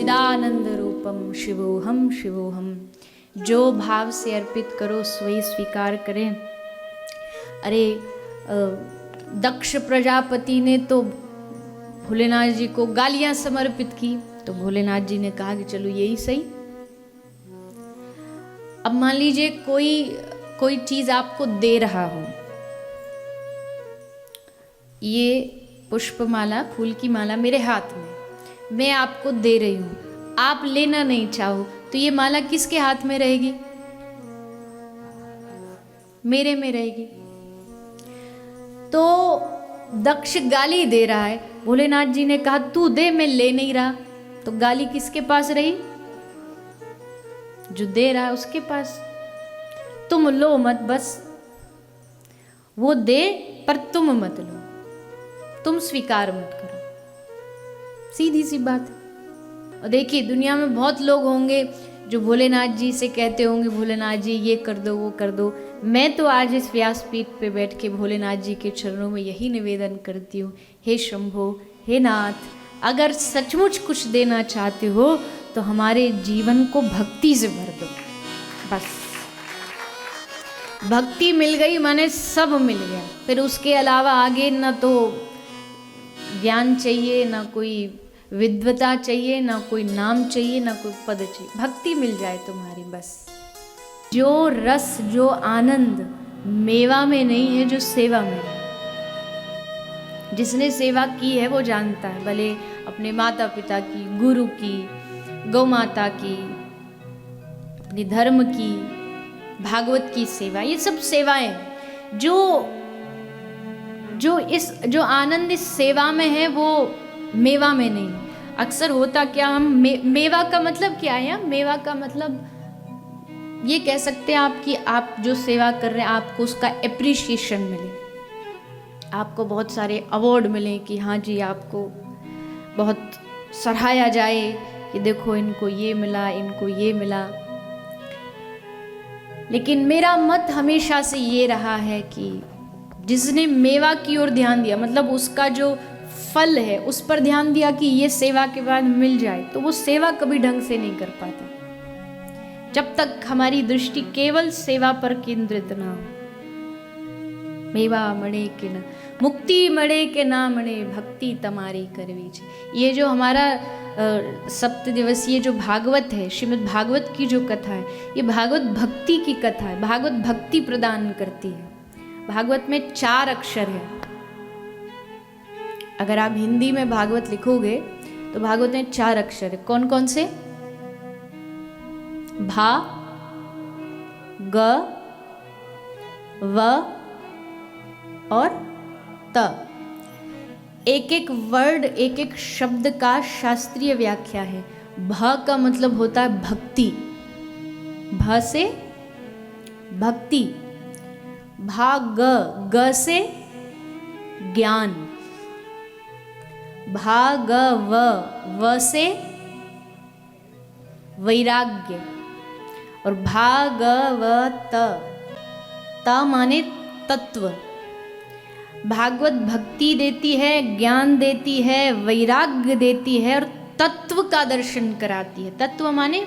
सच्चिदानंद रूपम शिवोहम शिवोहम। जो भाव से अर्पित करो वही स्वीकार करें। अरे दक्ष प्रजापति ने तो भोलेनाथ जी को गालियां समर्पित की, तो भोलेनाथ जी ने कहा कि चलो यही सही। अब मान लीजिए कोई चीज आपको दे रहा हो, ये पुष्पमाला, फूल की माला मेरे हाथ में, मैं आपको दे रही हूं, आप लेना नहीं चाहो, तो ये माला किसके हाथ में रहेगी? मेरे में रहेगी। तो दक्ष गाली दे रहा है, भोलेनाथ जी ने कहा तू दे, मैं ले नहीं रहा, तो गाली किसके पास रही? जो दे रहा है उसके पास। तुम लो मत, बस वो दे पर तुम मत लो, तुम स्वीकार मत करो, सीधी सी बात है। और देखिए दुनिया में बहुत लोग होंगे जो भोलेनाथ जी से कहते होंगे भोलेनाथ जी ये कर दो वो कर दो। मैं तो आज इस व्यासपीठ पे बैठ के भोलेनाथ जी के चरणों में यही निवेदन करती हूँ, हे शंभो, हे नाथ, अगर सचमुच कुछ देना चाहते हो तो हमारे जीवन को भक्ति से भर दो। बस भक्ति मिल गई माने सब मिल गया। फिर उसके अलावा आगे ना तो ज्ञान चाहिए, ना कोई विद्वता चाहिए, ना कोई नाम चाहिए, ना कोई पद चाहिए, भक्ति मिल जाए तुम्हारी बस। जो रस जो आनंद मेवा में नहीं है, जो सेवा में है। जिसने सेवा की है वो जानता है, भले अपने माता पिता की, गुरु की, गौ माता की, अपने धर्म की, भागवत की सेवा, ये सब सेवाएं जो आनंद इस सेवा में है वो मेवा में नहीं। अक्सर होता क्या, हम मेवा का मतलब क्या है? मेवा का मतलब ये कह सकते हैं आप कि आप जो सेवा कर रहे हैं आपको उसका एप्रिशिएशन मिले, आपको बहुत सारे अवार्ड मिले कि हाँ जी आपको बहुत सराहाया जाए कि देखो इनको ये मिला, इनको ये मिला। लेकिन मेरा मत हमेशा से ये रहा है कि जिसने मेवा की ओर ध्यान दिया, मतलब उसका जो फल है उस पर ध्यान दिया कि ये सेवा के बाद मिल जाए, तो वो सेवा कभी ढंग से नहीं कर पाता जब तक हमारी दृष्टि केवल सेवा पर केंद्रित ना हो। मेवा मणे के ना मुक्ति मणे के ना मणे, भक्ति तमारी करवी छे। ये जो हमारा 7 दिवसीय जो भागवत है, श्रीमद् भागवत की जो कथा है, ये भागवत भक्ति की कथा है। भागवत भक्ति प्रदान करती है। भागवत में 4 अक्षर है। अगर आप हिंदी में भागवत लिखोगे तो भागवत में 4 अक्षर है। कौन कौन से? भा, ग, व और त। एक एक वर्ड, एक एक शब्द का शास्त्रीय व्याख्या है। भ का मतलब होता है भक्ति, भ से भक्ति। भा ग, ग से ज्ञान। भा ग व, व से वैराग्य। और भा ग व त, त माने तत्व। भागवत भक्ति देती है, ज्ञान देती है, वैराग्य देती है और तत्व का दर्शन कराती है। तत्व माने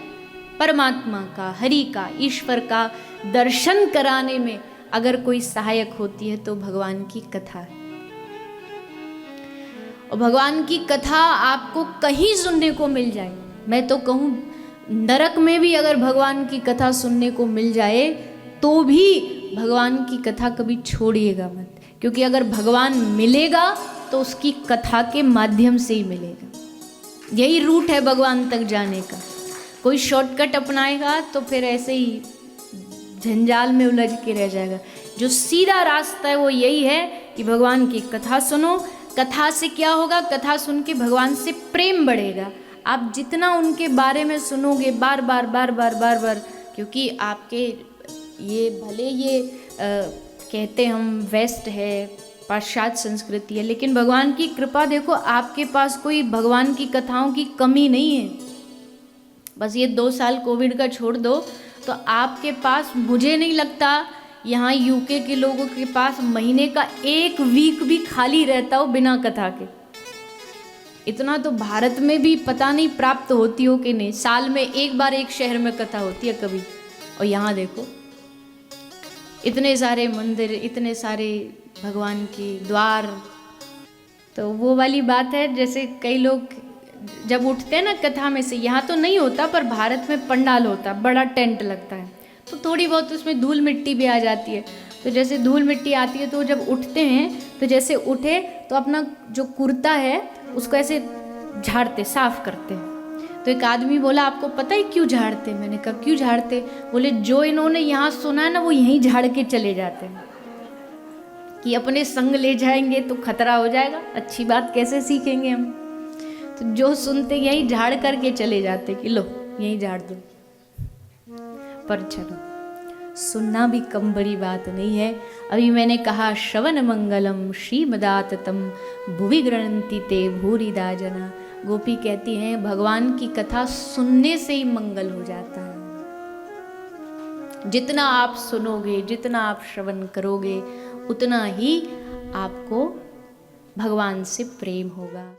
परमात्मा का, हरि का, ईश्वर का दर्शन कराने में अगर कोई सहायक होती है तो भगवान की कथा है। और भगवान की कथा आपको कहीं सुनने को मिल जाए, मैं तो कहूँ नरक में भी अगर भगवान की कथा सुनने को मिल जाए तो भी भगवान की कथा कभी छोड़िएगा मत, क्योंकि अगर भगवान मिलेगा तो उसकी कथा के माध्यम से ही मिलेगा। यही रूट है भगवान तक जाने का। कोई शॉर्टकट अपनाएगा तो फिर ऐसे ही झंझाल में उलझ के रह जाएगा। जो सीधा रास्ता है वो यही है कि भगवान की कथा सुनो। कथा से क्या होगा? कथा सुन के भगवान से प्रेम बढ़ेगा। आप जितना उनके बारे में सुनोगे बार बार बार बार बार बार, क्योंकि आपके ये भले ये कहते हम वेस्ट है, पाश्चात्य संस्कृति है, लेकिन भगवान की कृपा देखो, आपके पास कोई भगवान की कथाओं की कमी नहीं है। बस ये 2 साल कोविड का छोड़ दो तो आपके पास, मुझे नहीं लगता यहाँ यूके के लोगों के पास महीने का 1 वीक भी खाली रहता हो बिना कथा के। इतना तो भारत में भी पता नहीं प्राप्त होती हो कि नहीं, साल में एक बार एक शहर में कथा होती है कभी। और यहाँ देखो इतने सारे मंदिर, इतने सारे भगवान के द्वार। तो वो वाली बात है, जैसे कई लोग जब उठते हैं ना कथा में से, यहाँ तो नहीं होता पर भारत में पंडाल होता है, बड़ा टेंट लगता है, तो थोड़ी बहुत उसमें धूल मिट्टी भी आ जाती है। तो जैसे धूल मिट्टी आती है तो जब उठते हैं तो जैसे उठे तो अपना जो कुर्ता है उसको ऐसे झाड़ते, साफ करते हैं। तो एक आदमी बोला आपको पता है क्यों झाड़ते? मैंने कहा क्यों झाड़ते? बोले जो इन्होंने यहाँ सुना है ना वो यहीं झाड़ के चले जाते हैं, कि अपने संग ले जाएंगे तो खतरा हो जाएगा, अच्छी बात कैसे सीखेंगे हम। तो जो सुनते यहीं झाड़ करके चले जाते कि लो यहीं झाड़ दो। पर चलो सुनना भी कम बड़ी बात नहीं है। अभी मैंने कहा श्रवण मंगलम श्रीमदाततम भुवि गृह्णन्ति ते भूरिदा जना। गोपी कहती हैं भगवान की कथा सुनने से ही मंगल हो जाता है। जितना आप सुनोगे, जितना आप श्रवण करोगे, उतना ही आपको भगवान से प्रेम होगा।